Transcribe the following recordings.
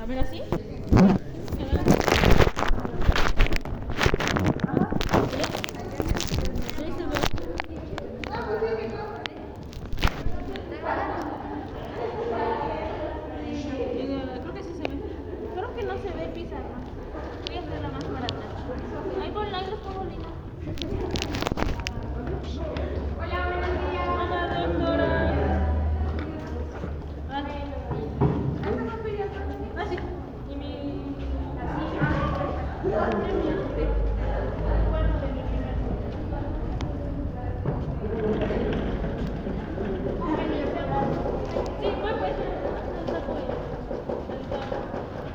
A ver, así. Creo que sí se ve. Creo que no se ve pizarra. Voy a hacerla más barata. Ahí los pongo linda. Hola, buenos días. Hola, doctora. Ah, sí. Y mi... Sí, pues.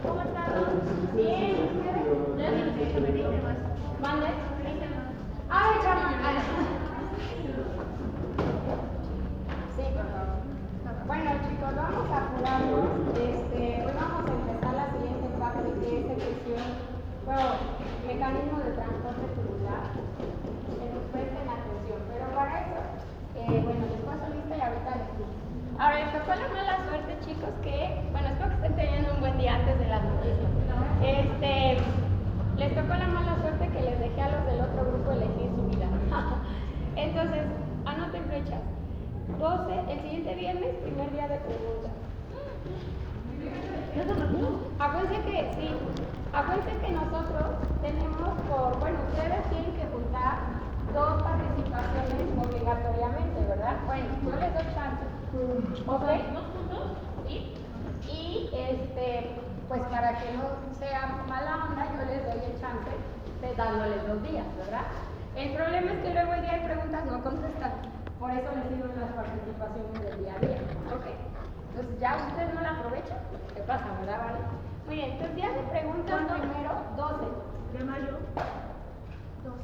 ¿Cómo estás? Bien. ¿Mande? Ay, chama. Sí, por favor. Bueno, chicos, vamos a apurarnos. Hoy vamos a empezar la siguiente parte, que es ejecución, mecanismo de transporte tubular. Que nos presten atención. Pero para eso, les paso lista y ahorita les digo. Ahora, les tocó la mala suerte, chicos, espero que estén teniendo un buen día antes de las noticias. Les tocó la mala suerte que les dejé a los del otro grupo elegir su vida. Entonces, anoten fechas. 12, el siguiente viernes, primer día de preguntas. Acuérdense que nosotros tenemos ustedes tienen que juntar 2 participaciones obligatoriamente, ¿verdad? Bueno, yo les doy chance. ¿Ok? ¿Dos puntos? ¿Sí? Y pues para que no sea mala onda, yo les doy el chance de dándoles 2 días, ¿verdad? El problema es que luego el día de preguntas no contestan. Por eso les digo las participaciones del día a día. ¿Ok? Entonces ya ustedes no la aprovechan. ¿Qué pasa, verdad? ¿Vale? Muy bien, entonces día de preguntas primero 12 De mayo. 12.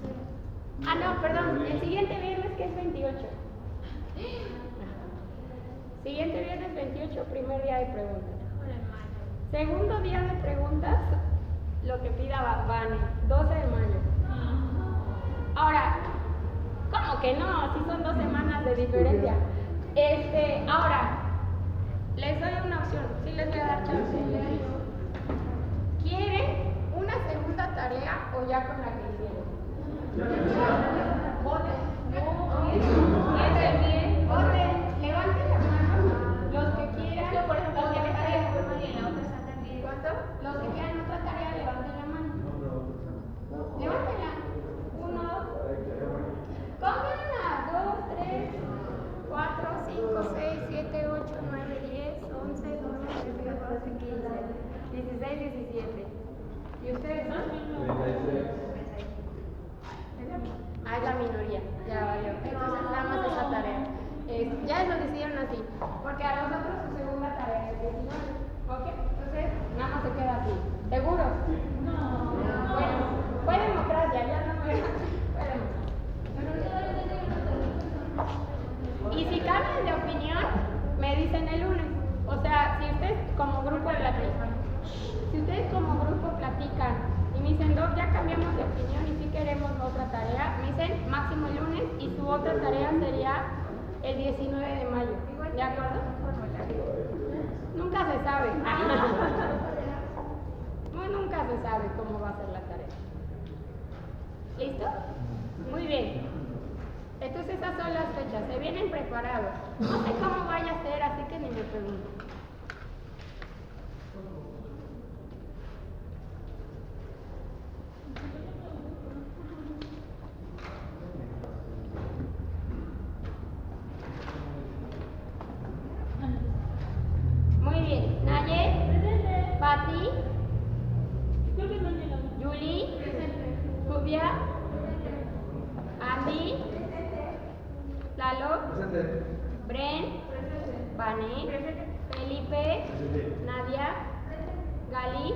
Ah, no, perdón, el siguiente viernes que es 28. Siguiente viernes 28, primer día de preguntas. Segundo día de preguntas, lo que pida Vane, 12 de mayo. Ahora, ¿cómo que no? Si son 2 semanas de diferencia. Ahora, les doy una opción, sí les voy a dar chance. ¿Quieren una segunda tarea o ya con la que hicieron? Voten. Voten. Levanten la mano los que quieran. Yo, por ejemplo, otra si tarea. y la otra está también. ¿Cuánto? Los que quieran otra tarea, levanten la mano. Levántenla. 1. Pónganla. 2, 3, 4, 5, 6, 7, 8, 9, 10, 11, 12, 13, 14, 15, 16, 17. ¿Y ustedes son? 36. Ah, es la minoría. Ya valió. Entonces nada más esa tarea. Ya lo decidieron así. Porque a los otros su segunda tarea es 19. ¿Ok? Entonces nada más se queda así. ¿Seguros? No. Bueno, fue democracia, ya no me... Fue democracia. Y si cambian de opinión, me dicen el lunes. O sea, si ustedes como grupo platican, y me dicen, Doc, ya cambiamos de opinión y si queremos otra tarea, me dicen máximo el lunes y su otra tarea sería el 19 de mayo. ¿De acuerdo? Nunca se sabe. Nunca se sabe cómo va a ser la tarea. ¿Listo? Muy bien. Entonces esas son las fechas. Se vienen preparados. No sé cómo vaya a ser, así que ni me pregunten. Muy bien. Nayet, Pati, Julie, Jubia, Andy, Lalo, Bren, Vane, Felipe, Nadia, Gali,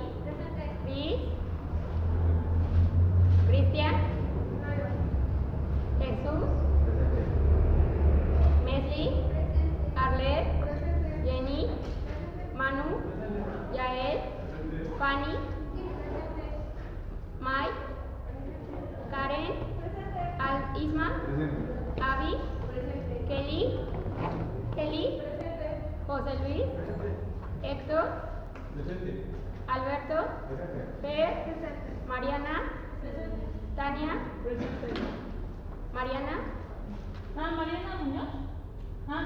Cris, Cristian, Jesús, Mesli, Arlet, Jenny, Manu, Yael, Fanny, Mike, Karen, Isma, Avi, Kelly, José Luis, Héctor, Alberto. Fer. Mariana. Tania. Mariana. Mariana Muñoz.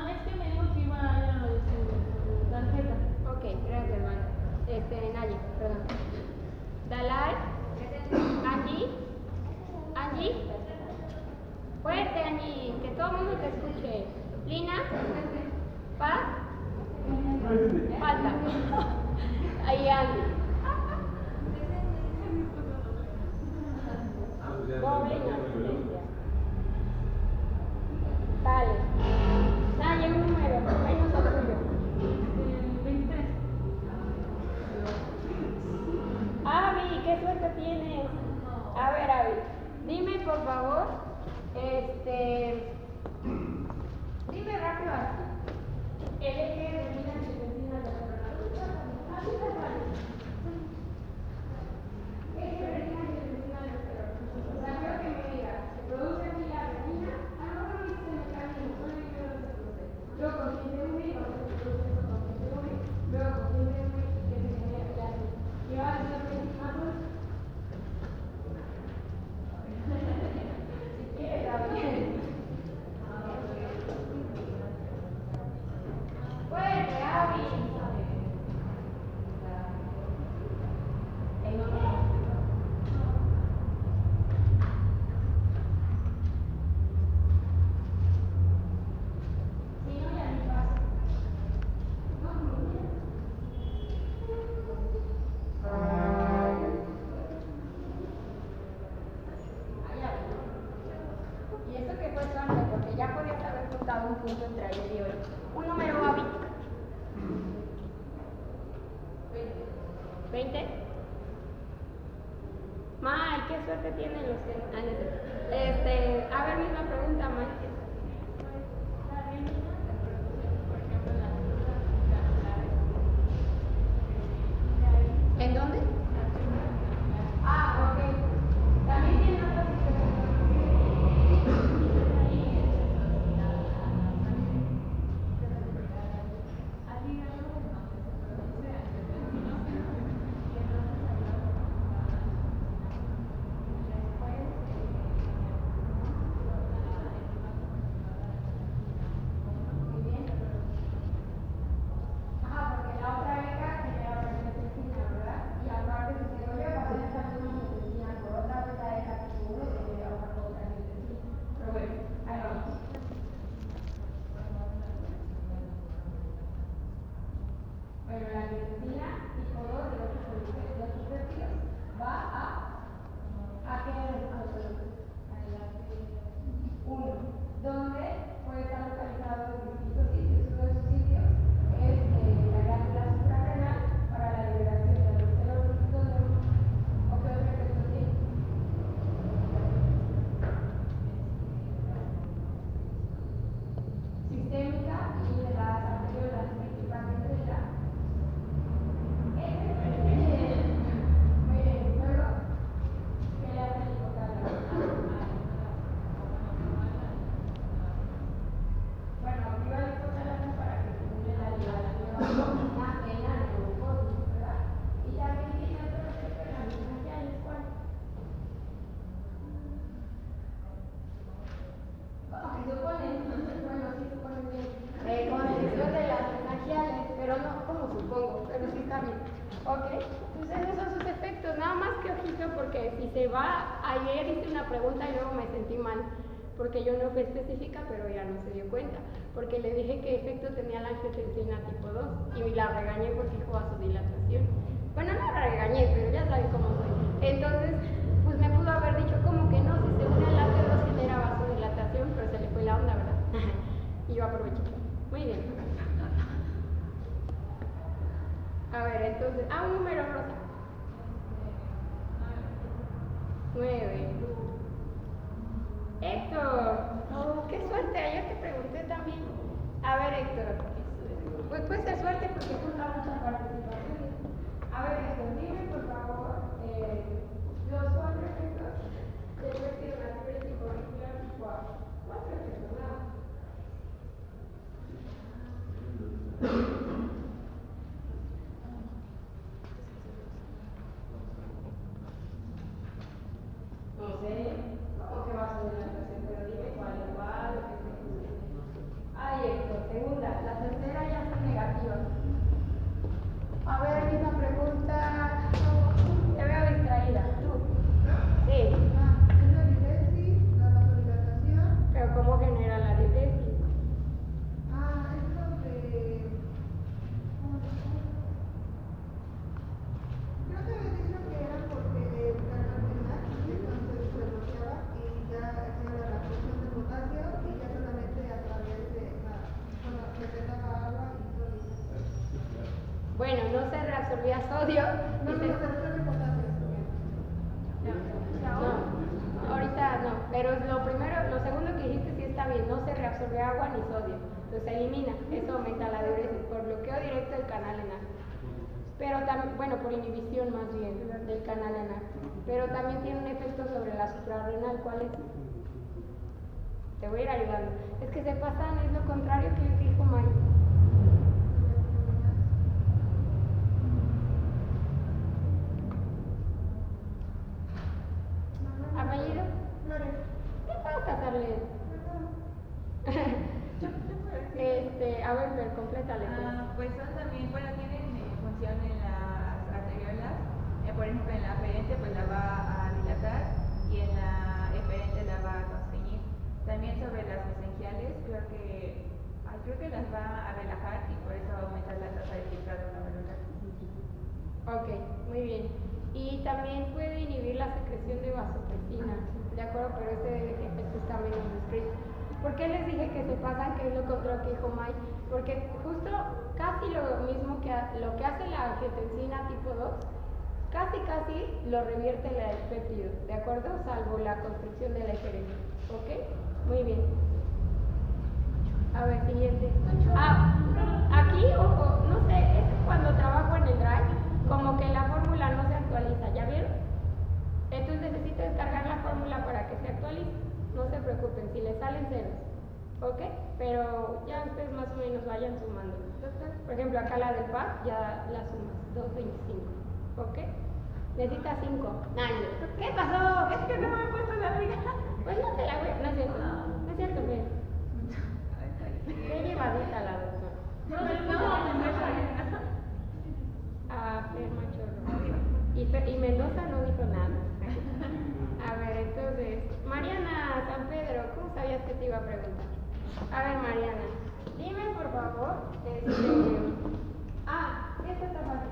Es que me dijo que iba a ir a lo de su tarjeta. Ok, gracias, hermano. Naye, perdón. Dalai. Angie. Angie. Fuerte, Angie, que todo el mundo te escuche. Lina. Paz. Falta. Ahí Angie. Doble inasistencia. Dale. Naye, un número. Ahí no solo yo. 23. Avi, qué suerte tienes. A ver, Avi, dime por favor, dime rápido así. El eje de vida que vecina de la coronavirus. Así te vale. Eje de vida que vecina de la coronavirus. O sea, quiero que me digas, se produce aquí la retina, a lo mejor me dice en el camino, no le quiero que se produce. Luego con síndrome, cuando se produce eso con síndrome, luego con síndrome que se genera clase. Y va a ser más dulce. Si quieres, también. Fuerte, Avi. ¿En dónde? Si no, ya ni pasa. No, no, no. Y eso que fue suerte, porque ya podías haber juntado un punto entre ayer y hoy. Un número, Avi. 20. May, qué suerte tienen los que... a ver, misma pregunta, May. ¿En dónde? Ok. También tiene otras porque la otra beca que me da medicina, ¿verdad? Y aparte si tengo yo, va a tener también una medicina por otra beca de capítulo 1 que me da otra medicina. Pero bueno, ahí vamos. Bueno, la medicina tipo 2 de los péptidos va a qué resultado? 1. ¿Dónde puede estar localizado en distintos sitios? Uno de esos sitios es la glándula suprarrenal para la liberación de aldosterona. ¿Dónde? ¿O qué otro efecto tiene? Sistémica y de las arteriolas, principalmente de la. Muy bien, luego, ¿qué le hace el hipotálamo? Bueno, activa el hipotálamo para que estimule la liberación de dopamina en la neurocórtex, ¿verdad? Y también tiene otro efecto en la misma que hay, ¿cuál? ¿Cómo que supone? Bueno, sí supone bien. Constricción de las mesangiales, pero no como supongo, pero sí está bien. Ok, entonces esos son sus efectos, nada más que ojito porque si se va, ayer hice una pregunta y luego me sentí mal, porque yo no fui específica, pero ella no se dio cuenta, porque le dije qué efecto tenía la angiotensina tipo 2 y la regañé porque dijo vasodilatación. Bueno, no la regañé, pero ya saben cómo soy. Entonces, pues me pudo haber dicho como que no, si se une al lácteo genera vasodilatación, pero se le fue la onda, ¿verdad? Y yo aproveché. Muy bien. A ver, entonces, un número, Rosa. 9. Héctor, oh, qué suerte, ayer te pregunté también. A ver, Héctor, pues puede ser suerte porque junta muchas participaciones. A ver, Héctor, dime por favor los 4 efectos del vértigo tipo auricular tipo A. 4 efectos, nada. sodio. No, Dice- pero es de potasio. no, ahorita no, pero lo segundo que dijiste sí está bien, no se reabsorbe agua ni sodio, entonces se elimina, eso aumenta la diuresis por bloqueo directo del canal renal. Pero también, bueno, por inhibición más bien del canal renal, pero también tiene un efecto sobre la suprarrenal. ¿Cuál es? Te voy a ir ayudando. Es que se pasan, es lo contrario que lo que dijo Mike. ¿Apellido? ¿Qué pasa, Carlet? A ver, pero complétale. Pues son también, bueno, tienen función en las arteriolas. Por ejemplo, en la aferente pues la va a dilatar y en la eferente la va a constreñir. También sobre las mesenquiales creo que las va a relajar y por eso aumenta la tasa de filtrado glomerular. Ok, muy bien. Y también puede inhibir la secreción de vasopresina, ¿de acuerdo? Pero ese efecto está menos descrito. ¿Por qué les dije que se pasan, que es lo contrario que dijo Mike? Porque justo casi lo mismo que lo que hace la angiotensina tipo 2, casi lo revierte el péptido, ¿de acuerdo? Salvo la constricción de la eferente. ¿Ok? Muy bien. A ver, siguiente. Aquí, ojo, no sé, es que cuando trabajo en el Drive, como que la fórmula no se actualiza, ¿ya vieron? Entonces necesito descargar la fórmula para que se actualice. No se preocupen, si les salen ceros, ¿ok? Pero ya ustedes más o menos vayan sumando. Por ejemplo, acá la del PAC ya la sumas, 225, ¿ok? Necesitas 5. ¿Qué pasó? Es que no me he puesto la amiga. Pues no te la voy a... No es cierto, no es cierto, Fer. Qué llevadita la doctora. Fer Machorro. Y Mendoza no dijo nada. A ver, entonces, Mariana San Pedro, ¿cómo sabías que te iba a preguntar? A ver, Mariana, dime por favor, esta está fácil.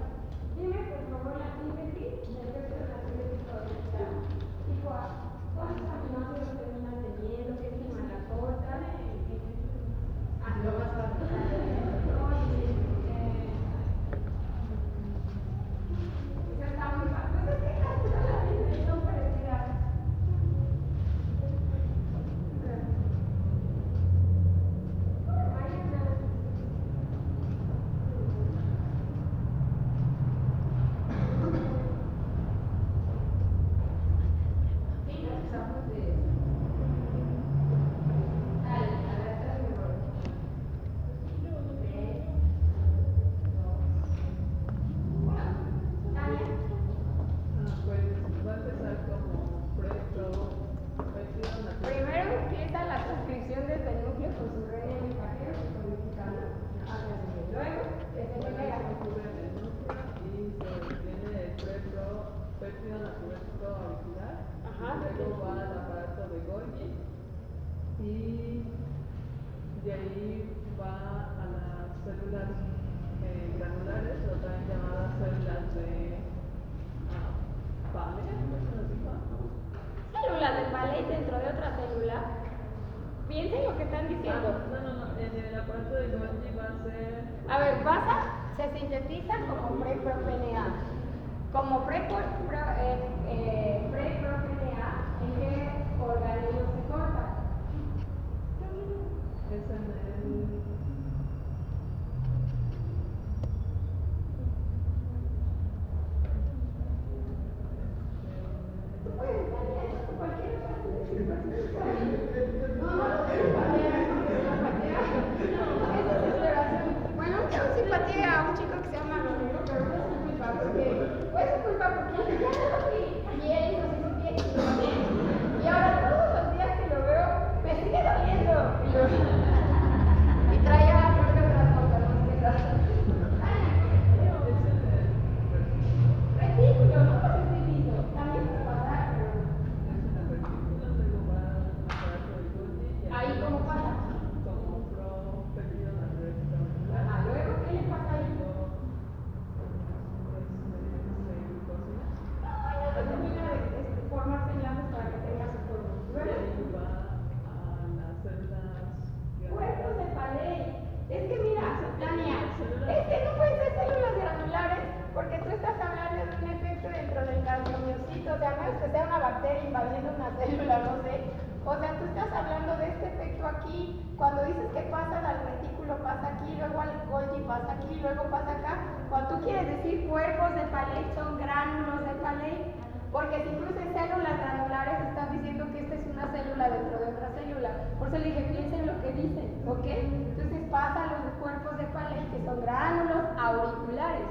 Dime por favor la síntesis del resto de la síntesis orbital. Tipo A, ¿cuántos aminoácidos terminan teniendo? ¿Qué enzima la corta? Lo más fácil. Eso está muy fácil. Pues es que las síntesis son parecidas. Primero empieza la transcripción desde el núcleo con su reina y mensajeros y codificando. Luego, desde el núcleo y se obtiene el péptido natriúrico auricular. Luego va al aparato de Golgi y de ahí va a las células granulares, o también llamadas células de Paley, ¿cómo se las dijo? células del ballet dentro de otra célula. Piensen lo que están diciendo. No, en el aparato de Golgi va a ser... A ver, se sintetiza como pre-ProPNA. Como pre-ProPNA, ¿en qué organismo se corta? Es en el... Bueno, yo simpatía a un chico que se llama Romero, pero no es su culpa, porque fue su culpa porque ya lo vi y él hizo su pie y lo vi. Y ahora todos los días que lo veo me sigue doliendo. Y traía creo que otras cosas, no sé qué. Ridículo, no pasa liso. También puede pasar, pero o sea, no es que sea una bacteria invadiendo una célula, no sé. O sea, tú estás hablando de este efecto aquí, cuando dices que pasa al retículo pasa aquí, luego al Golgi pasa aquí, luego pasa acá. Cuando tú quieres decir cuerpos de Paley son gránulos de Paley, porque si tú dices células granulares estás diciendo que esta es una célula dentro de otra célula. Por eso le dije, piensen lo que dicen, ¿ok? Entonces pasa a los cuerpos de Paley que son gránulos auriculares.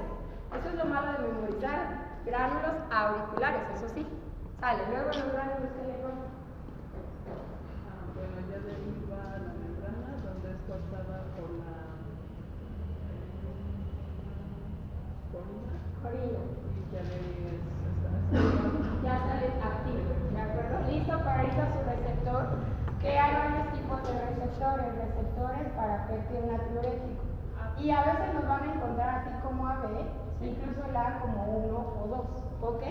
Eso es lo malo de memorizar, gránulos auriculares, eso sí. Sale, luego los gránulos que le ponen. Bueno, ya de ahí va la membrana, donde es cortada por la Corina. y ya de ahí Ya sale activo, ¿de acuerdo? Listo para ir a su receptor, que hay varios tipos de receptores para péptido natriurético. Y a veces nos van a encontrar así como AB, incluso la como 1 o 2, ¿ok?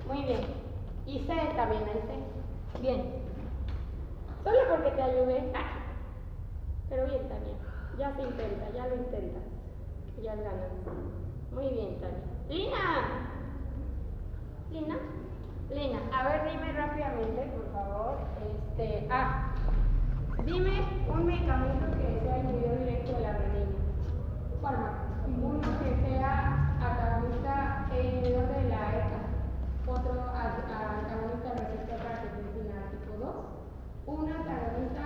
Muy bien. Y C también hay C. Bien. Solo porque te ayudé. Pero bien, Tania. Ya se intenta, ya lo intentas. Ya ganas. Muy bien, Tania. ¡Lina! ¿Lina? Lina, a ver, dime rápidamente, por favor. Dime un medicamento que sea inhibidor directo de la renina. Fármaco. Uno que sea antagonista e inhibidor de la ECA. Otro antagonista receptor para angiotensina tipo 2. Un antagonista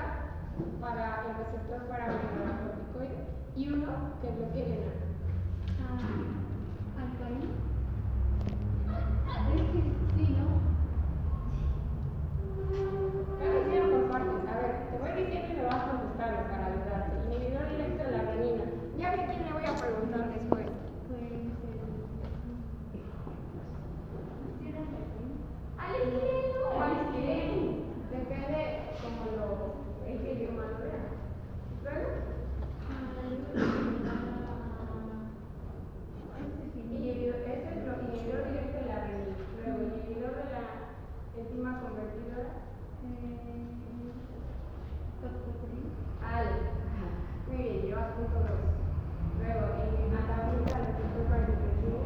para el receptor para mineralocorticoide y uno que bloquee el enano. ¿Alcaína? Es que sí, ¿no? Me hicieron por partes. A ver, te voy diciendo y me vas contestando para ayudarte. Inhibidor directo de la renina. Ya ve quién le voy a preguntar después. Alistireno o alistireno. Depende como el que idioma lo vea. ¿Luego? Ese es lo inhibidor directo de la renina. Luego, inhibidor de la enzima convertidora. Ale. Muy bien, llevas punto 2. Luego, el antagonista del receptor para el depresivo.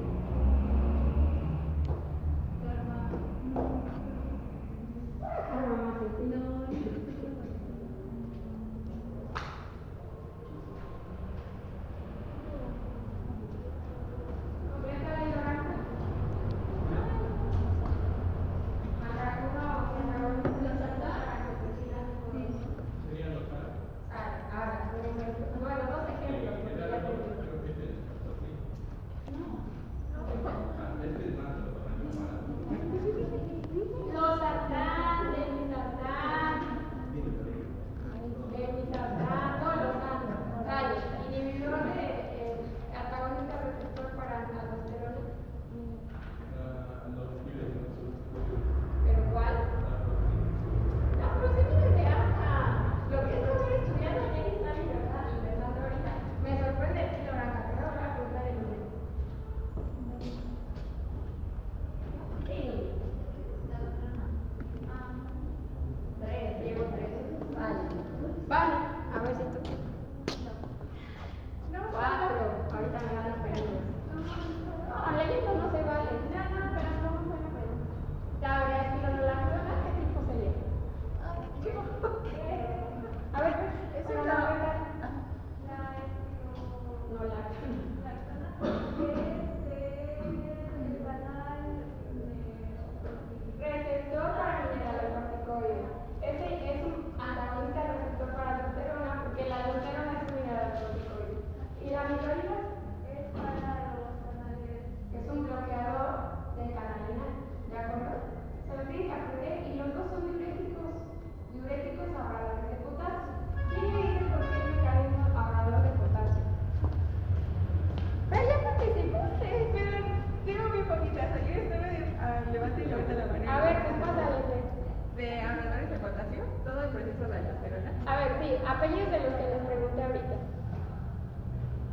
Apellidos de los que les pregunté ahorita.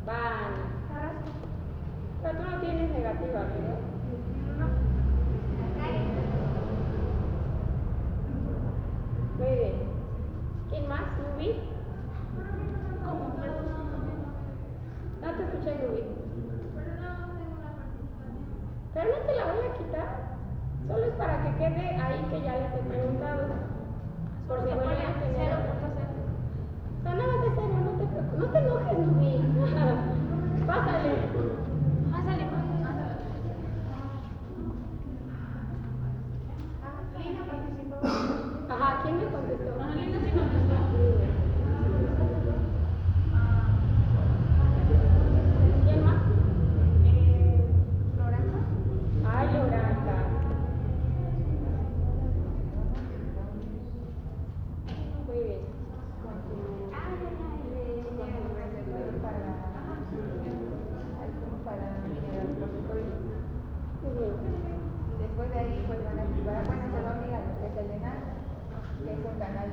Van. Pero tú no tienes negativa, ¿verdad? No. Muy bien. ¿Quién más? ¿Nubi? No te escuché, Nubi. Pero no te la voy a quitar. Solo es para que quede ahí que ya les he preguntado. Por si vuelven a tener. 0.0. No, nada más de cero, no te preocupes. No te enojes, Nubí. Pásale. Pásale, pues. Lina participó. Ajá, ¿quién me contestó? Lina sí contestó. ¿Quién más? Loranca. Ay, Loranca. Muy bien. Después de ahí pues van a activar, bueno, se va a unir a lo que es el ENAC, que es un canal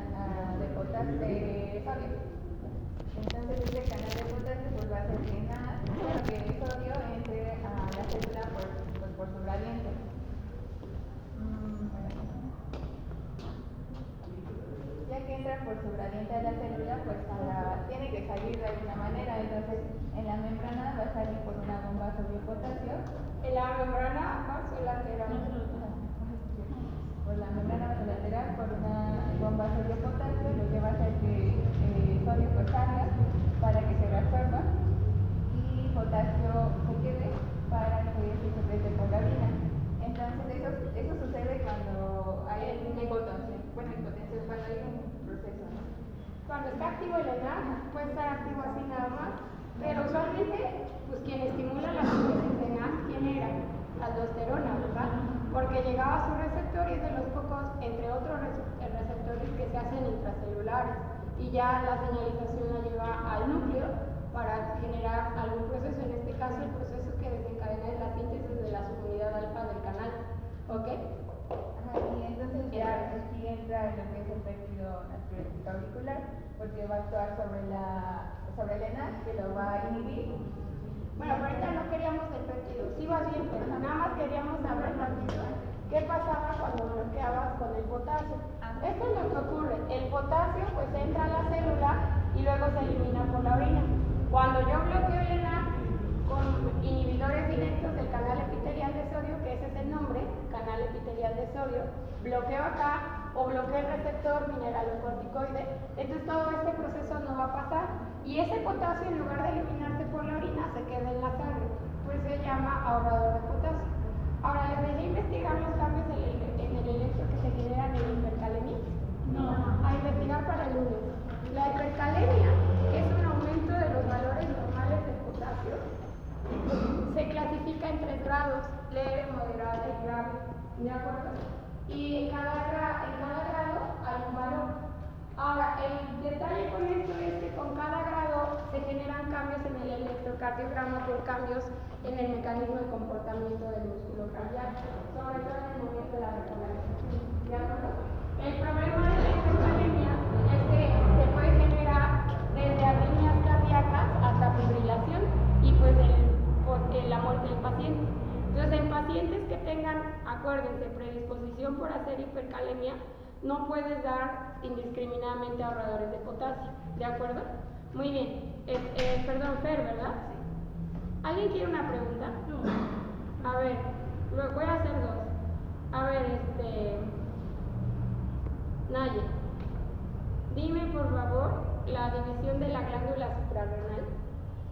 de potasio de sodio. Entonces este canal de potasio pues va a hacer que el sodio entre a la célula por su gradiente. Ya que entra por su gradiente a la célula, pues tiene que salir de alguna manera. Entonces en la membrana va a salir por una bomba sodio-potasio. En la membrana vasolateral. Por la membrana vasolateral, por una bomba sodio-potasio, lo que va a hacer que sodio pues salga para que se reabsorba y potasio se quede para que se secrete por la orina. Entonces eso sucede cuando hay hipotensión, cuando hay un proceso, ¿no? Cuando está activo el ENAC, puede estar activo así nada más, pero usualmente, pues quien estimula la síntesis de ENAC, ¿quién era? Aldosterona, ¿verdad? Porque llegaba a su receptor y es de los pocos, entre otros receptores que se hacen intracelulares, y ya la señalización la lleva al núcleo para generar algún proceso, en este caso el proceso que desencadena es la síntesis de la subunidad alfa del canal, ¿ok? Ajá, y entonces ya aquí entra lo que es el péptido natriurético auricular, porque va a actuar sobre el ENAC, que lo va a inhibir. Bueno, pero ahorita no queríamos el péptido, sí vas bien, pero nada más queríamos saber tantito qué pasaba cuando bloqueabas con el potasio. Esto es lo que ocurre, el potasio pues entra a la célula y luego se elimina por la orina. Cuando yo bloqueo el ENAC con inhibidores directos del canal epitelial de sodio, que ese es el nombre, canal epitelial de sodio, bloqueo acá o bloqueo el receptor mineralocorticoide, entonces todo este proceso no va a pasar y ese potasio, en lugar de eliminarse por la orina, se queda en la sangre, pues se llama ahorrador de potasio. Ahora, ¿les dejé investigar los cambios en el electro que se generan en la hipercalemia? No. A investigar para el lunes. La hipercalemia, que es un aumento de los valores normales de potasio, se clasifica en 3 grados, leve, moderada y grave, ¿de acuerdo? Y en cada grado hay un valor. Ahora, el detalle con esto es que con cada grado se generan cambios en el electrocardiograma por cambios en el mecanismo de comportamiento del músculo cardiaco, sobre todo en el momento de la repolarización, ¿de acuerdo? El problema de la hipercalemia es que se puede generar desde arritmias cardíacas hasta fibrilación y pues la muerte del paciente. Entonces, en pacientes que tengan, acuérdense, predisposición por hacer hipercalemia, no puedes dar indiscriminadamente ahorradores de potasio, ¿de acuerdo? Muy bien. Perdón, Fer, ¿verdad? ¿Alguien quiere una pregunta? No. A ver, voy a hacer 2. A ver, Naye, dime por favor la división de la glándula suprarrenal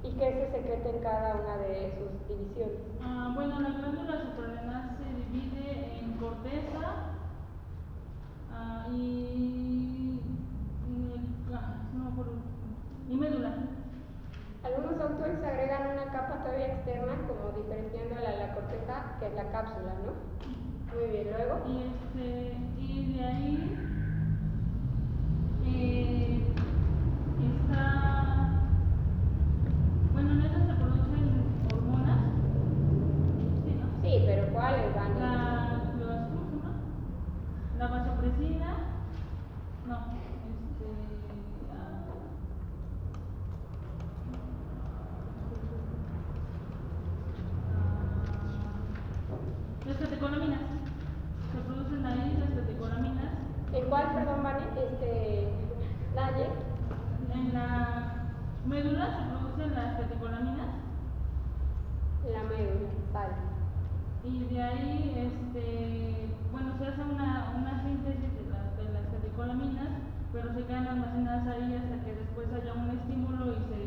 y qué se secreta en cada una de sus divisiones. Bueno, la glándula suprarrenal se divide en corteza y médula. Algunos autores agregan una capa todavía externa como diferenciándola a la corteza, que es la cápsula, ¿no? Muy bien, luego. Y de ahí está, bueno, en esa se producen hormonas, ¿sí, no? Sí, pero ¿cuáles, Dani? ¿Cómo se llama? La vasopresina, no, las catecolaminas, se producen ahí las catecolaminas. ¿En cuál, perdón, Vane? Naye. En la médula se producen las catecolaminas. La médula, vale. Y de ahí, catecolaminas, pero se quedan almacenadas ahí hasta que después haya un estímulo y se,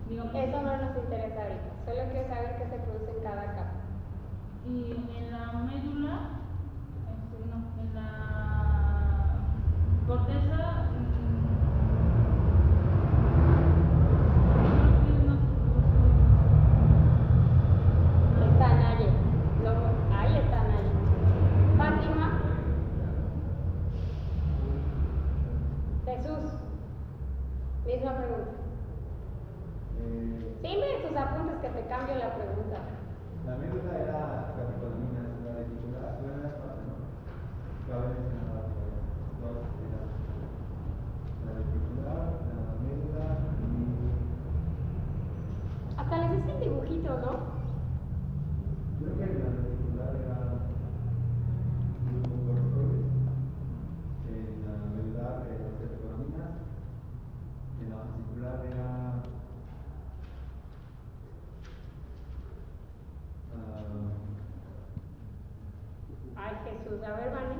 digamos... Eso no nos interesa ahorita, solo quiero saber qué se produce en cada capa. Y en la médula, no, en la corteza, Está Naye. Ahí está Naye. Fátima. Jesús. Misma pregunta. Dime tus apuntes que te cambio la pregunta. La médula era catecolaminas, la reticular, bueno, las cuatro, ¿no? Cabe mencionar dos, era la reticular, la médula y... Hasta les hice el dibujito, ¿no? Creo que la reticular era glucocorticoides, en la medular las catecolaminas, en la fascicular era... Ay, Jesús, a ver, Vane.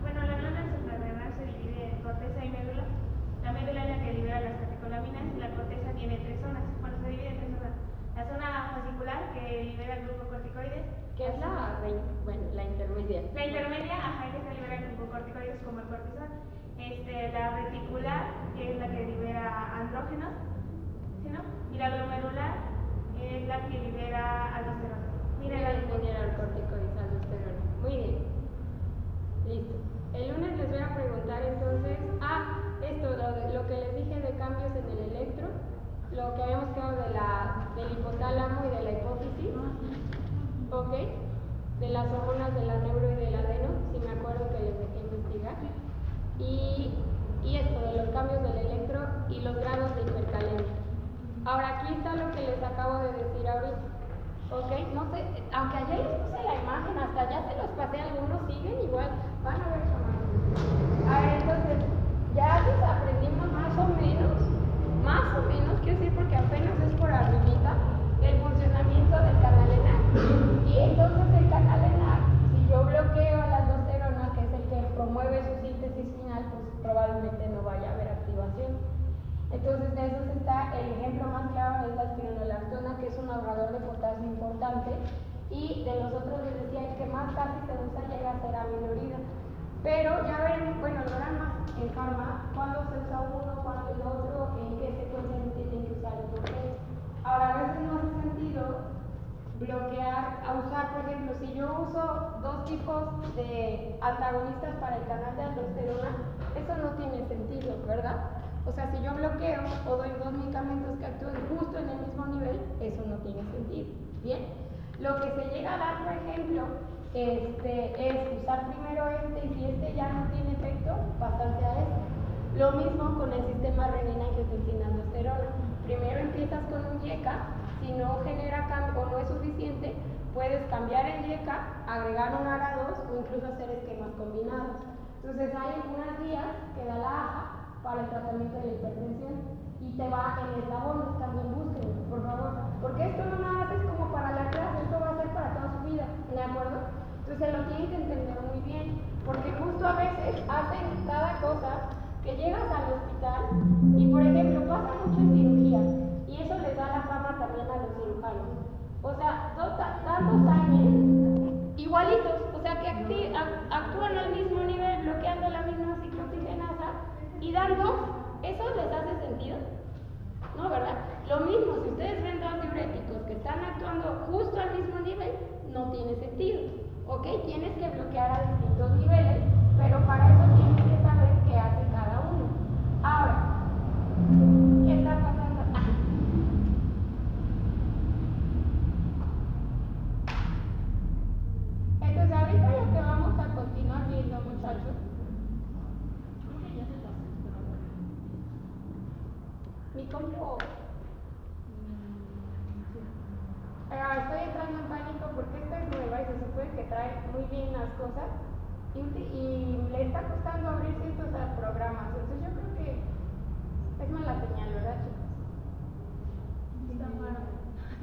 Bueno, la glándula suprarrenal se divide en corteza y médula. La médula es la que libera las catecolaminas y la corteza tiene tres zonas. Bueno, se divide en tres zonas. La zona fascicular, que libera glucocorticoides. ¿Qué es la intermedia? La intermedia, ajá, es la que libera glucocorticoides como el cortisol. La reticular, que es la que libera andrógenos, ¿sí, no? Y la glomerular es la que libera aldosterona. Mira la Mineralocorticoides, aldosterona. Muy bien. Listo. El lunes les voy a preguntar entonces, lo que les dije de cambios en el electro, lo que habíamos quedado del hipotálamo y de la hipófisis, ¿ok? De las hormonas de la neuro y del adeno, si me acuerdo que les dejé investigar. Y esto de los cambios del electro y los grados de hipercalemia. Ahora aquí está lo que les acabo de decir ahorita. Ok, no sé, aunque ayer les puse la imagen, hasta ya se los pasé, algunos siguen igual, van a ver chamanos. A ver, entonces, ya desaprendimos más o menos, quiero decir porque apenas es por arribita, el funcionamiento del canal ENaC. Y entonces el canal ENaC, si yo bloqueo la aldosterona, que es el que promueve su síntesis final, pues probablemente no vaya a haber activación. Entonces, de esos está el ejemplo más claro, es la espironolactona, que es un ahorrador de potasio importante, y de los otros les decía el que más casi se usa llega a ser amilorida. Pero ya veremos, bueno, lo verán más en farma, cuándo se usa uno, cuándo el otro, en qué secuencia se tienen que usar y por qué. Ahora, a veces no hace sentido usar, por ejemplo, si yo uso dos tipos de antagonistas para el canal de aldosterona, eso no tiene sentido, ¿verdad? O sea, si yo bloqueo o doy dos medicamentos que actúen justo en el mismo nivel, eso no tiene sentido. Bien, lo que se llega a dar, por ejemplo, es usar primero y si ya no tiene efecto, pasarse a Lo mismo con el sistema renina-angiotensina-aldosterona. Primero empiezas con un YECA, si no genera cambio o no es suficiente, puedes cambiar el YECA, agregar un ARA2 o incluso hacer esquemas combinados. Entonces hay unas guías que da la AJA para el tratamiento de la hipertensión y te va en el eslabón estando en búsqueda, por favor, porque esto no nada más es como para la clase, esto va a ser para toda su vida, ¿de acuerdo? Entonces lo tienen que entender muy bien, porque justo a veces hacen cada cosa que llegas al hospital y por ejemplo pasa mucho en cirugía y eso les da la fama también a los cirujanos, o sea, dan 2 años igualitos, o sea que actúan al mismo nivel bloqueando la misma ciclooxigenasa y dan 2, ¿eso les hace sentido? No, ¿verdad? Lo mismo, si ustedes ven 2 diuréticos que están actuando justo al mismo nivel, no tiene sentido, ¿ok? Tienes que bloquear a distintos niveles, pero para eso tienes que saber qué hace cada uno. Ahora, ¿qué está pasando? Entonces, ahorita lo que vamos a continuar viendo, muchachos, mi compu. Estoy entrando en pánico porque esta es nueva y se supone que trae muy bien las cosas y le está costando abrir ciertos programas. Entonces yo creo que es mala señal, ¿verdad, chicos?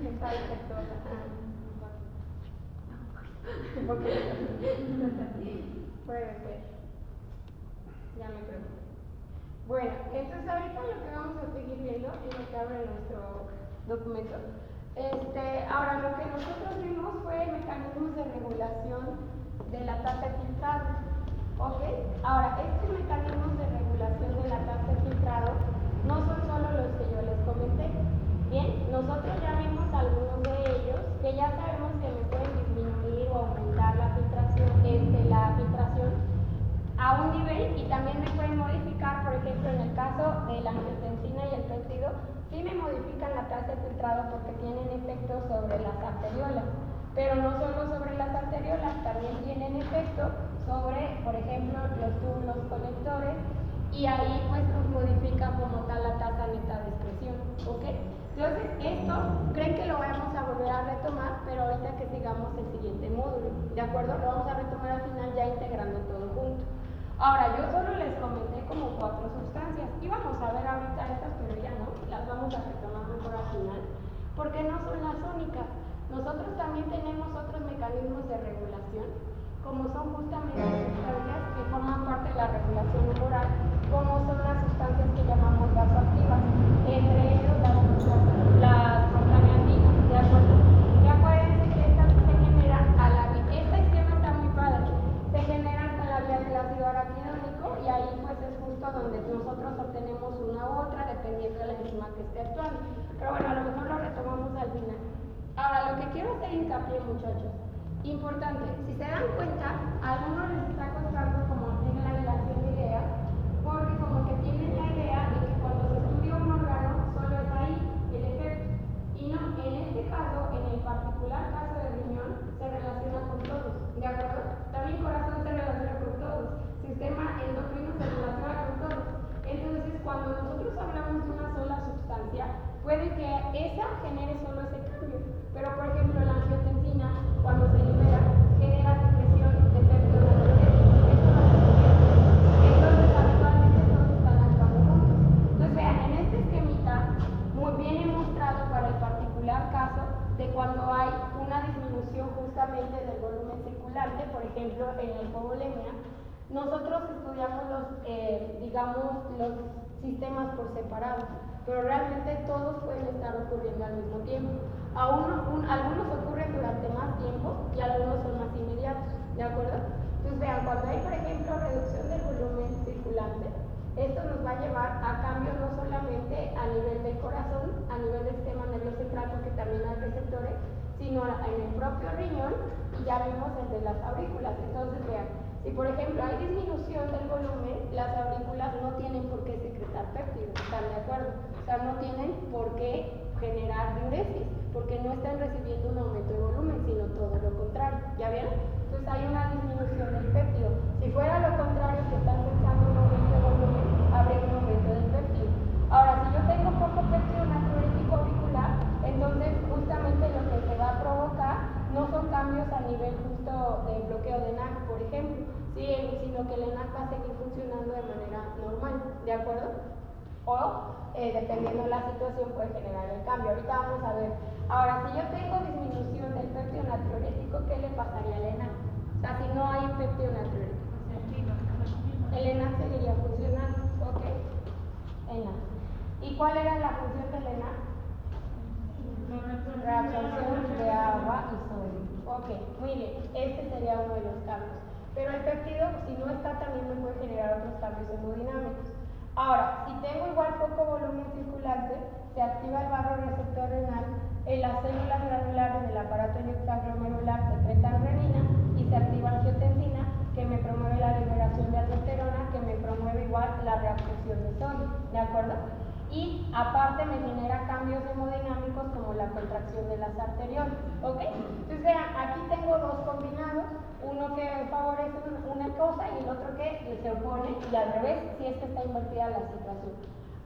Está defectuosa. Puede ser. Ya me pregunto. Bueno, entonces ahorita lo que vamos a seguir viendo es lo que abre nuestro documento. Ahora lo que nosotros vimos fue mecanismos de regulación de la tasa de filtrado. ¿Ok? Ahora, estos mecanismos de regulación de la tasa de filtrado no son solo los que yo les comenté. Bien, nosotros ya vimos algunos de ellos que ya sabemos que me pueden disminuir o aumentar la filtración a un nivel y también me pueden modificar, por ejemplo, en el caso de la angiotensina y el péptido, sí me modifican la tasa de filtrado porque tienen efectos sobre las arteriolas, pero no solo sobre las arteriolas, también tienen efecto sobre, por ejemplo, los túbulos colectores y ahí pues nos modifica como tal la tasa neta de excreción, ¿ok? Entonces, esto creen que lo vamos a volver a retomar, pero ahorita que sigamos el siguiente módulo, ¿de acuerdo? Lo vamos a retomar al final ya integrando todo junto. Ahora, yo solo les comenté como 4 sustancias. Íbamos a ver ahorita estas, pero ya no. Las vamos a retomar mejor al final, porque no son las únicas. Nosotros también tenemos otros mecanismos de regulación, como son justamente sustancias que forman parte de la regulación humoral, como son las sustancias que llamamos vasoactivas, entre ellos las prostaglandinas, ¿de acuerdo? Y acuérdense que estas se generan este esquema está muy padre, se generan con la vía del ácido araquidónico y ahí pues es justo donde nosotros obtenemos una u otra dependiendo de la enzima que esté actuando. Pero bueno, a lo mejor lo retomamos al final. Ahora, lo que quiero hacer hincapié, muchachos, importante, si se dan cuenta, a algunos les está costando como hacer la relación de ideas, porque como que tienen la idea de que cuando se estudia un órgano, solo es ahí el efecto. Y no, en este caso, en el particular caso de riñón, se relaciona con todos, ¿de acuerdo? También corazón se relaciona con todos, sistema endocrino se relaciona con todos. Entonces, cuando nosotros hablamos de una sola sustancia, puede que esa genere solo ese cambio, pero por ejemplo la angiotensina, cuando se libera, genera secreción de péptido natriurético. Esto no es cierto. Entonces, habitualmente todos están actuando juntos. Entonces, vean, en este esquemita, muy bien he mostrado para el particular caso de cuando hay una disminución justamente del volumen circulante, por ejemplo, en la hipovolemia, nosotros estudiamos los sistemas por separado, pero realmente todos pueden estar ocurriendo al mismo tiempo. Algunos ocurren durante más tiempo y algunos son más inmediatos, ¿de acuerdo? Entonces vean, cuando hay por ejemplo reducción del volumen circulante, esto nos va a llevar a cambios no solamente a nivel del corazón, a nivel del sistema nervioso central, porque también hay receptores, sino en el propio riñón, y ya vimos el de las aurículas. Entonces vean, si por ejemplo hay disminución del volumen, las aurículas no tienen por qué secretar péptidos, ¿están de acuerdo? O sea, no tienen por qué generar diuresis, porque no están recibiendo un aumento de volumen, sino todo lo contrario, ¿ya vieron? Entonces hay una disminución del péptido. Si fuera lo contrario, que están pensando un aumento de volumen, habría un aumento del péptido. Ahora, si yo tengo poco péptido natriurético auricular, entonces justamente lo que se va a provocar no son cambios a nivel justo de bloqueo de NAC, por ejemplo, sino que el NAC va a seguir funcionando de manera normal, ¿de acuerdo? O, dependiendo de la situación, puede generar el cambio. Ahorita vamos a ver. Ahora, si yo tengo disminución del péptido natriurético, ¿qué le pasaría al ENAC? O sea, si no hay péptido natriurético, el ENAC seguiría funcionando, ¿ok? ENAC. ¿Y cuál era la función del ENAC? Reabsorción de agua y sodio. Ok, muy bien. Este sería uno de los cambios. Pero el péptido, si no está, también me puede generar otros cambios hemodinámicos. Ahora, si tengo igual poco volumen circulante, se activa el barroreceptor renal, en las células granulares del aparato extraglomerular secretan renina y se activa angiotensina, que me promueve la liberación de aldosterona, que me promueve igual la reabsorción de sodio, ¿de acuerdo? Y aparte me genera cambios hemodinámicos como la contracción de las arteriolas, ¿ok? Entonces vean, aquí tengo dos combinados, uno que favorece una cosa y el otro que se opone, y al revés, si es que está invertida la situación.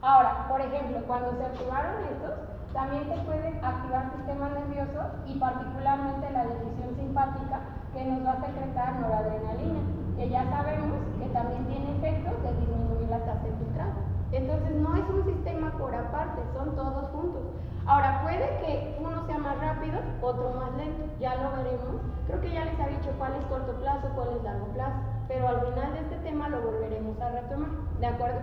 Ahora, por ejemplo, cuando se activaron estos, también se puede activar el sistema nervioso y particularmente la división simpática, que nos va a secretar noradrenalina, que ya sabemos que también tiene efectos de disminuir la tasa de filtrado. Entonces no es un sistema por aparte, son todos juntos. Ahora puede que uno sea más rápido, otro más lento, ya lo veremos. Creo que ya les había dicho cuál es corto plazo, cuál es largo plazo, pero al final de este tema lo volveremos a retomar, ¿de acuerdo?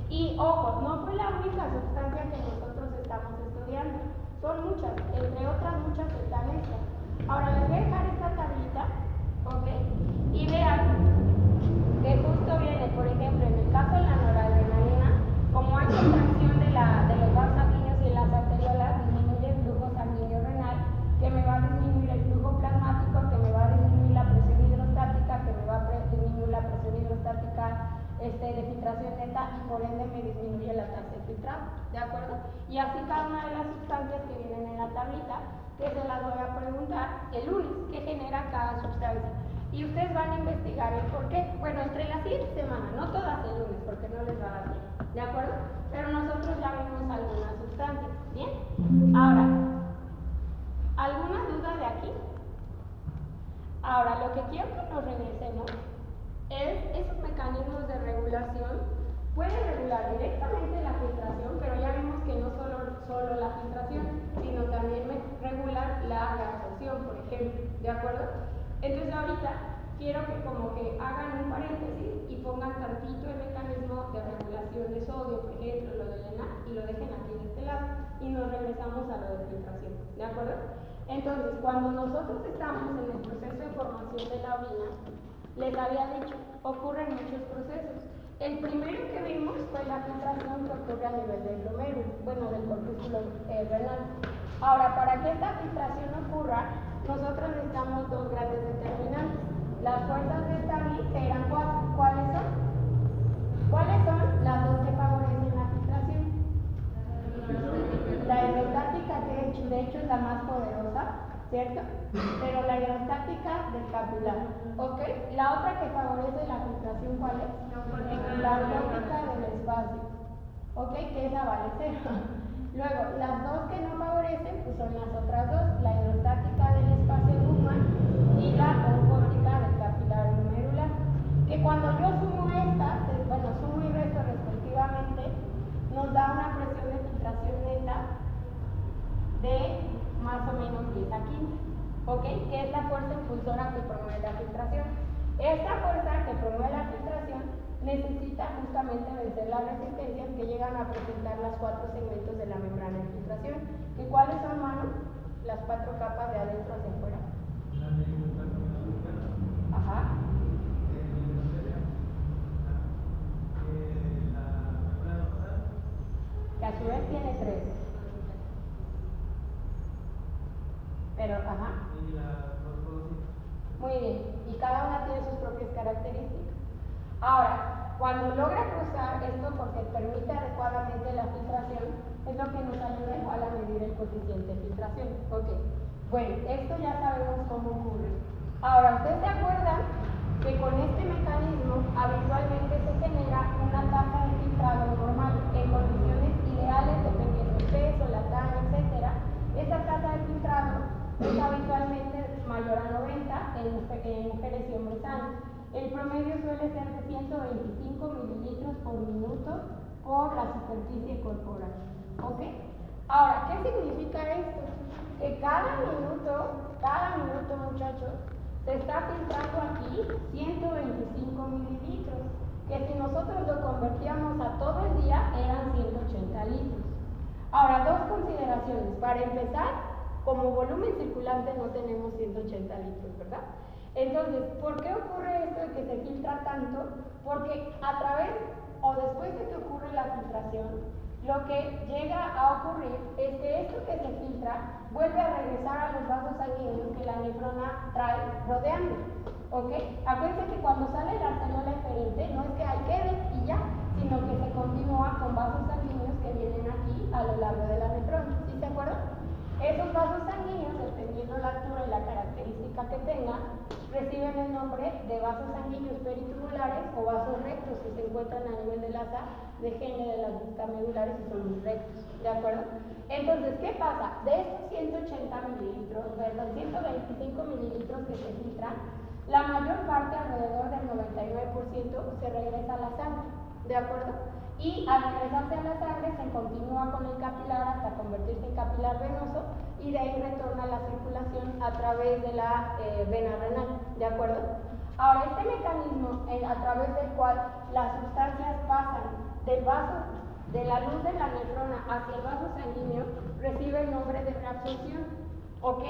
Y ojo, no fue la única sustancia que nosotros estamos estudiando, son muchas, entre otras muchas están estas. Ahora les voy a dejar esta tablita, ¿ok? Y vean que justo viene, por ejemplo, en el caso de la noradrenalina, como hay contracción de los vasos sanguíneos y las arteriolas, disminuye el flujo sanguíneo renal, que me va a disminuir el flujo plasmático, que me va a disminuir la presión hidrostática, que me va a disminuir la presión hidrostática de filtración neta, y por ende me disminuye la tasa de filtrado, ¿de acuerdo? Y así cada una de las sustancias que vienen en la tablita, que se las voy a preguntar el lunes, qué genera cada sustancia. Y ustedes van a investigar el por qué. Bueno, entre la siguiente semana, no todas el lunes, porque no les va a dar tiempo, ¿de acuerdo? Pero nosotros ya vimos algunas sustancias, ¿bien? Ahora, ¿alguna duda de aquí? Ahora, lo que quiero que nos regresemos es esos mecanismos de regulación. Puede regular directamente la filtración, pero ya vimos que no solo la filtración, sino también regular la reabsorción, por ejemplo, ¿de acuerdo? Entonces ahorita quiero que como que hagan un paréntesis y pongan tantito el mecanismo de regulación de sodio, por ejemplo, lo del ENA, y lo dejen aquí de este lado, y nos regresamos a lo de filtración, ¿de acuerdo? Entonces, cuando nosotros estamos en el proceso de formación de la orina, les había dicho, ocurren muchos procesos. El primero que vimos fue la filtración que ocurre a nivel del glomérulo, bueno, del corpúsculo renal. Ahora, para que esta filtración ocurra, nosotros necesitamos dos grandes determinantes. Las fuerzas de estabilidad eran cuatro. ¿Cuáles son? ¿Cuáles son las dos que favorecen la filtración? La aerostática, que de hecho es la más poderosa, ¿cierto? Pero la aerostática del capilar, ¿ok? La otra que favorece la filtración, ¿cuál es? La lógica del espacio, ¿ok? Que es la vale cero. Luego, las dos que no favorecen, pues son las otras dos, la aerostática del espacio Human y la osmótica del capilar glomerular. Que cuando yo sumo estas, bueno, sumo y resto respectivamente, nos da una presión de filtración neta de más o menos 10 a 15, ¿ok? Que es la fuerza impulsora que promueve la filtración. Esta fuerza que promueve la filtración necesita justamente vencer las resistencias que llegan a presentar las cuatro segmentos de la membrana de filtración. ¿Y cuáles son, Manu? Las cuatro capas de adentro hacia afuera. Ajá. Que a su vez tiene tres. Pero, ajá. Muy bien. Y cada una tiene sus propias características. Ahora, cuando logra cruzar esto porque permite adecuadamente la filtración, es lo que nos ayuda igual a medir el coeficiente de filtración. Ok. Bueno, esto ya sabemos cómo ocurre. Ahora, ¿ustedes se acuerdan que con este mecanismo habitualmente se genera una tasa de filtrado normal en condiciones ideales dependiendo del peso, la talla, etc.? Esa tasa de filtrado es habitualmente mayor a 90 en mujeres y hombres sanos. El promedio suele ser de 125 mililitros por minuto por la superficie corporal. ¿Ok? Ahora, ¿qué significa esto? Que cada minuto, muchachos, se está filtrando aquí 125 mililitros, que si nosotros lo convertíamos a todo el día eran 180 litros. Ahora, dos consideraciones. Para empezar, como volumen circulante no tenemos 180 litros, ¿verdad? Entonces, ¿por qué ocurre esto de que se filtra tanto? Porque a través o después de que ocurre la filtración, lo que llega a ocurrir es que esto que se filtra vuelve a regresar a los vasos sanguíneos que la nefrona trae rodeando, ¿ok? Acuérdense que cuando sale la arteriola eferente no es que ahí quede y ya, sino que se continúa con vasos sanguíneos que vienen aquí a lo largo de la nefrona, ¿sí se acuerdan? Esos vasos sanguíneos, dependiendo la altura y la característica que tengan, reciben el nombre de vasos sanguíneos peritubulares o vasos rectos que se encuentran a nivel del asa de Henle de las vísceras medulares y son muy rectos, ¿de acuerdo? Entonces, ¿qué pasa? De estos 180 mililitros, perdón, 125 mililitros que se filtran, la mayor parte, alrededor del 99%, se regresa a la sangre, ¿de acuerdo? y al regresarse a la sangre se continúa con el capilar hasta convertirse en capilar venoso y de ahí retorna la circulación a través de la vena renal, ¿de acuerdo? Ahora, este mecanismo a través del cual las sustancias pasan del vaso, de la luz de la nefrona hacia el vaso sanguíneo, recibe el nombre de reabsorción, ¿ok?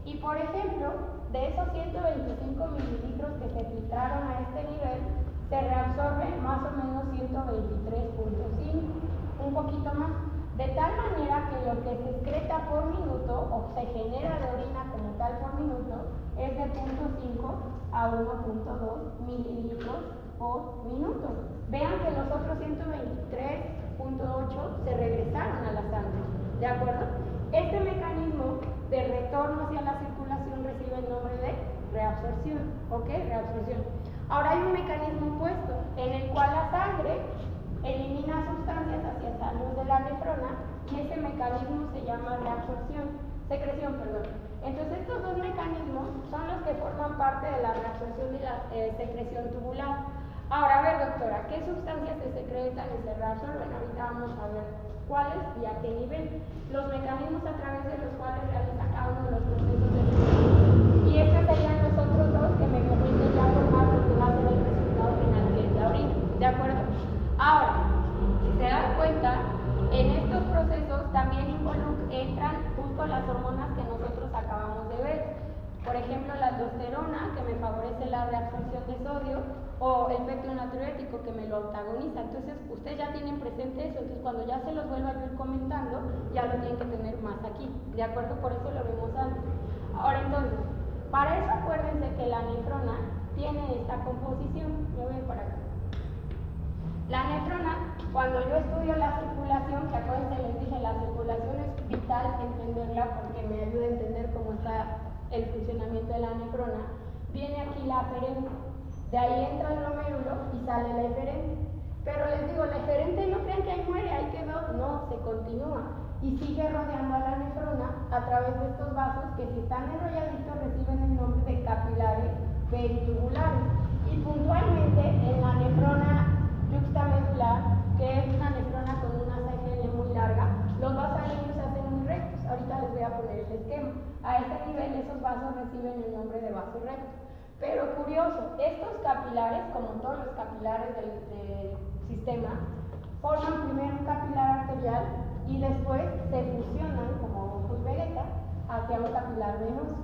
Y por ejemplo, de esos 125 mililitros que se filtraron a este nivel, se reabsorben más o menos 123.5, un poquito más, de tal manera que lo que se excreta por minuto o se genera de orina como tal por minuto es de 0.5 a 1.2 mililitros por minuto. Vean que los otros 123.8 se regresaron a la sangre, ¿de acuerdo? Este mecanismo de retorno hacia la circulación recibe el nombre de reabsorción, ¿ok? Reabsorción. Ahora hay un mecanismo opuesto en el cual la sangre elimina sustancias hacia la luz de la nefrona y ese mecanismo se llama secreción, perdón. Entonces estos dos mecanismos son los que forman parte de la reabsorción y la secreción tubular. Ahora, a ver, doctora, ¿qué sustancias se secretan y se reabsorben? Ahorita vamos a ver cuáles y a qué nivel. Los mecanismos a través de los cuales realiza cada uno de los procesos de secreción. Y estos serían los otros dos que me permiten ya formar lo que va a ser el resultado final, que es la orina, ¿de acuerdo? Ahora, si se dan cuenta, en estos procesos también entran justo las hormonas que nosotros acabamos de ver. Por ejemplo, la aldosterona, que me favorece la reabsorción de sodio, o el péptido natriurético, que me lo antagoniza. Entonces, ustedes ya tienen presente eso. Entonces, cuando ya se los vuelva a ir comentando, ya lo tienen que tener más aquí. ¿De acuerdo? Por eso lo vemos antes. Ahora, entonces, para eso acuérdense que la nefrona tiene esta composición. Yo voy para acá. La nefrona, cuando yo estudio la circulación, que acuérdense, les dije, la circulación es vital entenderla porque me ayuda a entender cómo está el funcionamiento de la nefrona, viene aquí la aferente. De ahí entra el glomérulo y sale la eferente. Pero les digo, la eferente no crean que ahí muere, ahí quedó, no, se continúa y sigue rodeando a la nefrona a través de estos vasos que, si están enrolladitos, reciben el nombre de capilares peritubulares. Y puntualmente en la nefrona yuxtamedular, que es una nefrona con una CGL muy larga, los vasos sanguíneos se hacen muy rectos. Ahorita les voy a poner el esquema. A este nivel esos vasos reciben el nombre de vasos rectos. Pero curioso, estos capilares, como todos los capilares del sistema, forman primero un capilar arterial y después se fusionan, como Goku y Vegeta, hacia un capilar venoso.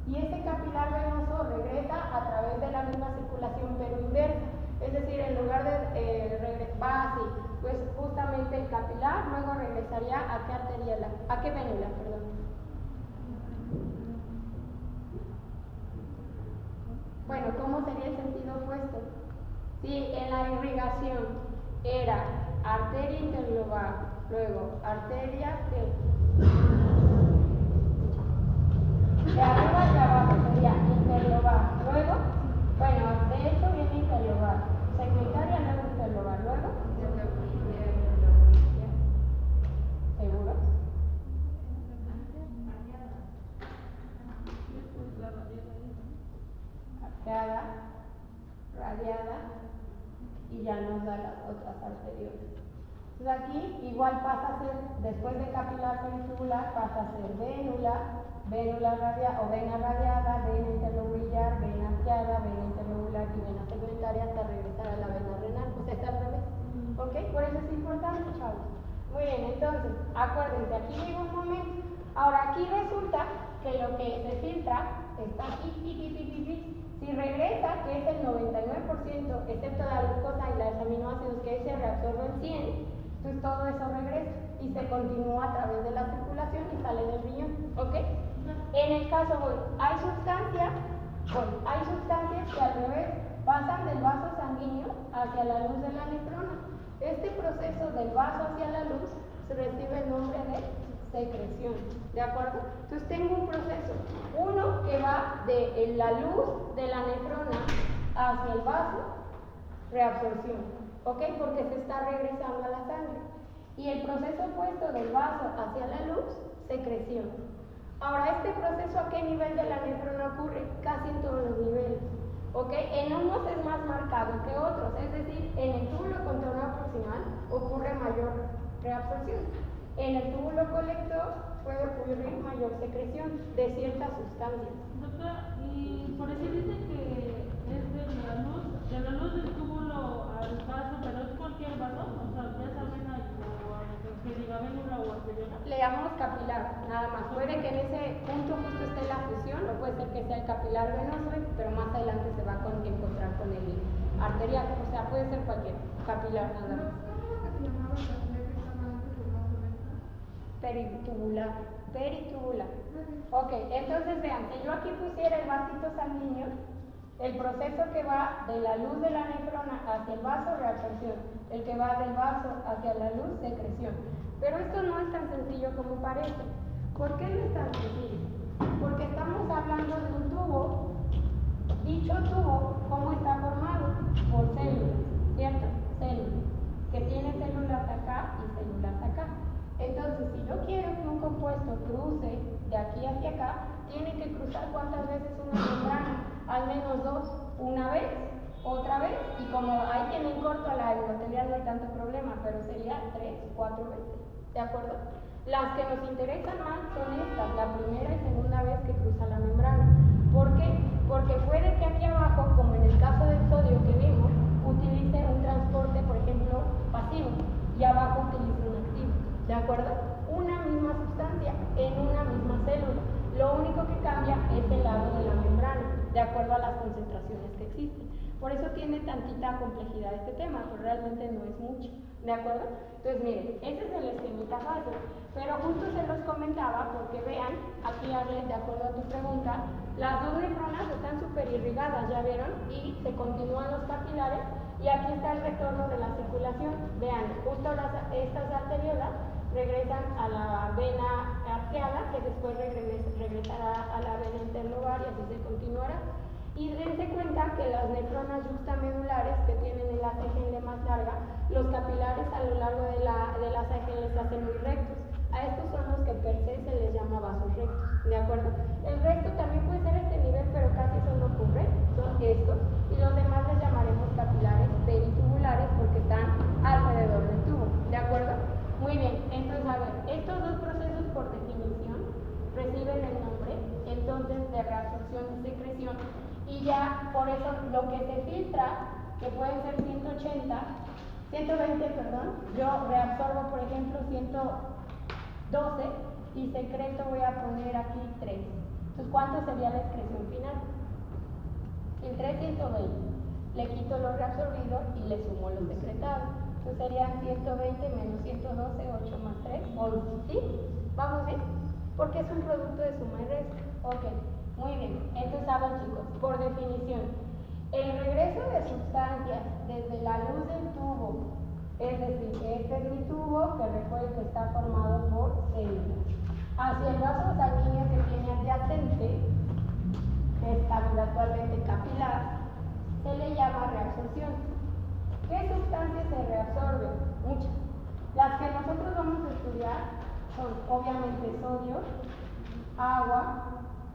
Y este capilar venoso regresa a través de la misma circulación, pero inversa. Es decir, en lugar de regresar así, pues justamente el capilar luego regresaría a qué arterial, a qué vénula, perdón. Bueno, ¿cómo sería el sentido opuesto? Si en la irrigación era arteria interglobal, luego arteria de arriba hacia abajo sería interglobal, luego, bueno, de hecho viene interglobal, secretaria, luego interglobal, luego, ¿seguro? Arqueada, radiada, y ya nos da las otras arteriolas. Entonces aquí igual pasa a ser, después de capilar peritubular, pasa a ser vénula radiada o vena radiada, vena interlobular, vena arqueada, vena interlobular y vena secretaria hasta regresar a la vena renal. O sea, está al revés. ¿Ok? Por eso es importante, chavos. Muy bien, entonces, acuérdense, aquí llega un momento. Ahora, aquí resulta que lo que se filtra está aquí, si regresa, que es el 99%, excepto la glucosa y los aminoácidos que se reabsorben 100, pues todo eso regresa y se continúa a través de la circulación y sale del riñón, ¿ok? En el caso, hay sustancias que al revés pasan del vaso sanguíneo hacia la luz de la nefrona. Este proceso del vaso hacia la luz se recibe el nombre de secreción, ¿de acuerdo? Entonces tengo un proceso, uno que va de la luz de la nefrona hacia el vaso, reabsorción, ¿ok? Porque se está regresando a la sangre. Y el proceso opuesto del vaso hacia la luz, secreción. Ahora, ¿este proceso a qué nivel de la nefrona ocurre? Casi en todos los niveles, ¿ok? En unos es más marcado que otros, es decir, en el túbulo contorno proximal ocurre mayor reabsorción. En el túbulo colector puede ocurrir mayor secreción de ciertas sustancias. Doctora, y por eso dice que es de la luz del túbulo al vaso, pero es cualquier vaso, o sea, ya saben, que diga vélula o arteriola. Le llamamos capilar, nada más. Puede que en ese punto justo esté la fusión, o puede ser que sea el capilar venoso, pero más adelante se va a encontrar con el arterial, o sea, puede ser cualquier capilar, nada más. Peritubular. Ok, entonces vean, si yo aquí pusiera el vasito sanguíneo, el proceso que va de la luz de la nefrona hacia el vaso, reabsorción. El que va del vaso hacia la luz, secreción. Pero esto no es tan sencillo como parece. ¿Por qué no es tan sencillo? Porque estamos hablando de un tubo. Dicho tubo, ¿cómo está formado? Por células, ¿cierto? Células. Que tiene células acá y células acá. Entonces, si yo quiero que un compuesto cruce de aquí hacia acá, tiene que cruzar ¿cuántas veces una membrana? Al menos dos. Una vez, otra vez, y como ahí tienen corto a la endotelial no hay tanto problema, pero sería 3, 4 veces. ¿De acuerdo? Las que nos interesan más son estas, la primera y segunda vez que cruza la membrana. ¿Por qué? Porque puede que aquí abajo, como en el caso del sodio que vimos, utilice un transporte, por ejemplo, pasivo, y abajo utilice un activo. ¿De acuerdo? Una misma sustancia en una misma célula. Lo único que cambia es el lado de la membrana, de acuerdo a las concentraciones que existen. Por eso tiene tantita complejidad este tema, pero realmente no es mucho. ¿De acuerdo? Entonces, miren, ese es el esquemita básico. Pero justo se los comentaba porque vean, aquí Arlen, de acuerdo a tu pregunta, las dos nefronas están súper irrigadas, ¿ya vieron? Y se continúan los capilares y aquí está el retorno de la circulación. Vean, justo estas arteriolas regresan a la vena arqueada, que después regresará a la vena interlobar y así se continuará. Y dense cuenta que las nefronas yuxtamedulares, que tienen el ACGL más larga, los capilares a lo largo de las ACGL se hacen muy rectos. A estos son los que per se les llama vasos rectos, ¿de acuerdo? El resto también puede ser este nivel, pero casi eso no ocurre, son estos, y los demás les llamaremos capilares peritubulares porque están alrededor del tubo, ¿de acuerdo? Muy bien, entonces a ver, estos dos procesos por definición reciben el nombre entonces de reabsorción y secreción, y ya por eso lo que se filtra, que pueden ser 120, yo reabsorbo por ejemplo 112 y secreto voy a poner aquí 3. Entonces, ¿cuánto sería la excreción final? Entre 120. Le quito lo reabsorbido y le sumo lo secretado. Entonces serían 120 menos 112, 8 más 3, 11. ¿Sí? ¿Vamos bien? Porque es un producto de suma y resta. Ok, muy bien. Entonces, a ver chicos, por definición, el regreso de sustancias desde la luz del tubo, es decir, este es mi tubo, que recuerden que está formado por células, hacia el vaso sanguíneo que tiene adyacente, que está actualmente capilar, se le llama reabsorción. ¿Qué sustancias se reabsorben? Muchas. Las que nosotros vamos a estudiar son obviamente sodio, agua,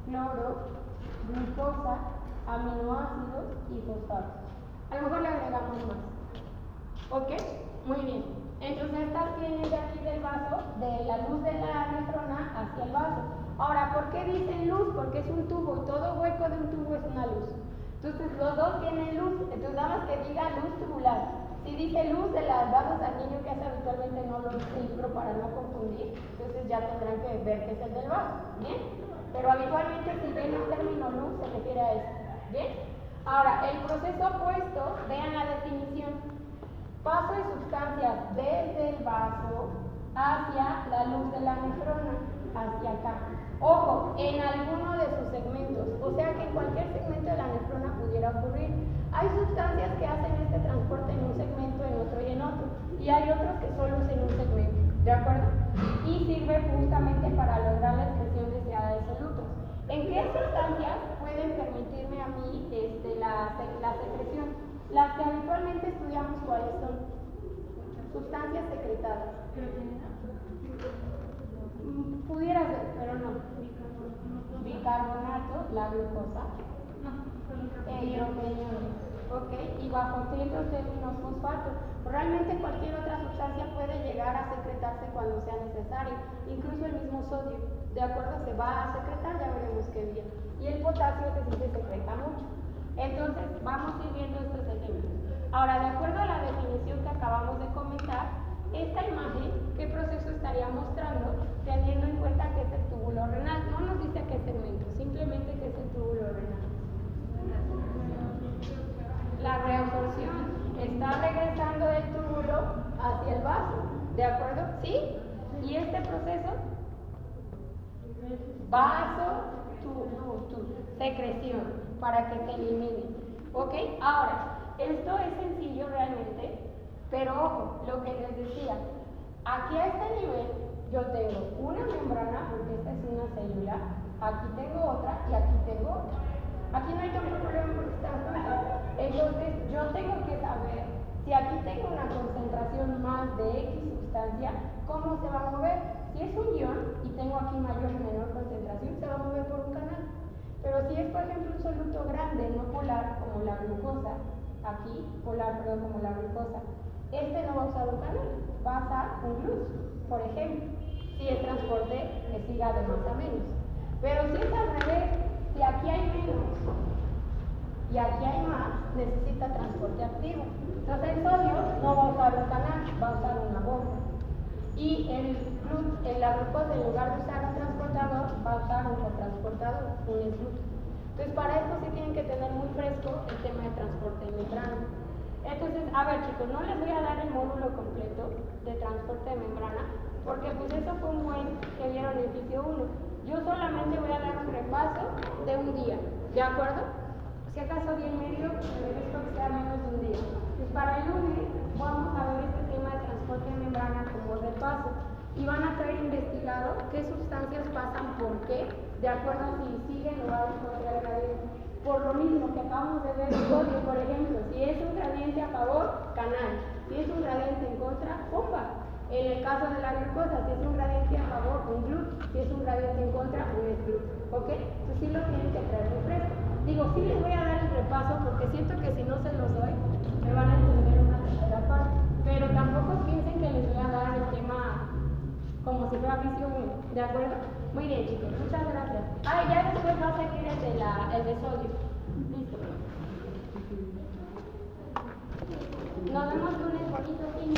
cloro, glucosa, aminoácidos y fosfatos. A lo mejor le agregamos más. ¿Ok? Muy bien. Entonces estas vienen de aquí del vaso, de la luz de la nefrona hacia el vaso. Ahora, ¿por qué dicen luz? Porque es un tubo y todo hueco de un tubo es una luz. Entonces los dos tienen luz, entonces nada más que diga luz tubular. Si dice luz de las vasos sanguíneos, que hace habitualmente no lo dice el libro para no confundir, entonces ya tendrán que ver que es el del vaso. ¿Bien? Pero habitualmente si ven el término luz se refiere a esto. ¿Bien? Ahora, el proceso opuesto, vean la definición. Paso de sustancias desde el vaso hacia la luz de la nefrona, hacia acá. Ojo, en alguno de sus segmentos, o sea que en cualquier segmento de la nefrona pudiera ocurrir. Hay sustancias que hacen este transporte en un segmento, en otro y en otro, y hay otros que solo es en un segmento, ¿de acuerdo? Y sirve justamente para lograr la excreción deseada de solutos. ¿En qué sustancias pueden permitirme a mí la secreción? Las que habitualmente estudiamos, ¿cuáles son? Sustancias secretadas. Pudiera ser, pero no. Bicarbonato, la glucosa. Hidrogenados. de iones, ¿ok? Y bajo ciertos términos fosfatos. Realmente cualquier otra sustancia puede llegar a secretarse cuando sea necesario, incluso el mismo sodio, ¿de acuerdo? Se va a secretar, ya veremos qué día. Y el potasio que sí se secreta mucho. Entonces, vamos a ir viendo estos ejemplos. Ahora, de acuerdo a la definición que acabamos de comentar, esta imagen, ¿qué proceso estaría mostrando? Teniendo en cuenta que es el túbulo renal. No nos dice qué segmento, simplemente que es el túbulo renal. La reabsorción. Está regresando del túbulo hacia el vaso. ¿De acuerdo? ¿Sí? ¿Y este proceso? Vaso, secreción, para que se elimine. ¿Ok? Ahora, esto es sencillo realmente, pero ojo, lo que les decía, aquí a este nivel yo tengo una membrana, porque esta es una célula, aquí tengo otra y aquí tengo otra. Aquí no hay tanto problema porque están juntas. Entonces, yo tengo que saber si aquí tengo una concentración más de X sustancia, ¿cómo se va a mover? Si es un ion y tengo aquí mayor y menor concentración, se va a mover por un canal. Pero si es, por ejemplo, un soluto grande, no polar, como la glucosa, aquí, polar, perdón, como la glucosa, este no va a usar un canal, va a usar un glus, por ejemplo, si el transporte que siga de más a menos. Pero si es al revés, si aquí hay menos y aquí hay más, necesita transporte activo. Entonces el sodio no va a usar un canal, va a usar una bomba. Y la glucosa, en lugar de usar un transportador, va a usar un cotransportador, un SLUT. Entonces para esto sí tienen que tener muy fresco el tema de transporte de membrana. Entonces, a ver chicos, no les voy a dar el módulo completo de transporte de membrana, porque pues eso fue un buen que vieron en fisio 1. Yo solamente voy a dar un repaso de un día, ¿de acuerdo? Si acaso día y medio, esto que sea menos de un día. Pues para el lunes vamos a ver este tema de transporte de membrana como repaso. Y van a traer investigado qué sustancias pasan por qué, de acuerdo a si siguen o van contra el gradiente. Por lo mismo que acabamos de ver el sodio, por ejemplo, si es un gradiente a favor, canal. Si es un gradiente en contra, bomba. En el caso de la glucosa, si es un gradiente a favor, un GLUT. Si es un gradiente en contra, un SGLUT. ¿Ok? Entonces sí lo tienen que traer muy fresco. Digo, sí les voy a dar el repaso porque siento que si no se los doy, me van a entender una tercera parte. Pero tampoco piensen que les voy a dar el tema como si fuera fisio 1. ¿De acuerdo? Muy bien, chicos. Muchas gracias. Ah, ya después va a seguir el de sodio. Listo. Nos vemos lunes, bonito fin.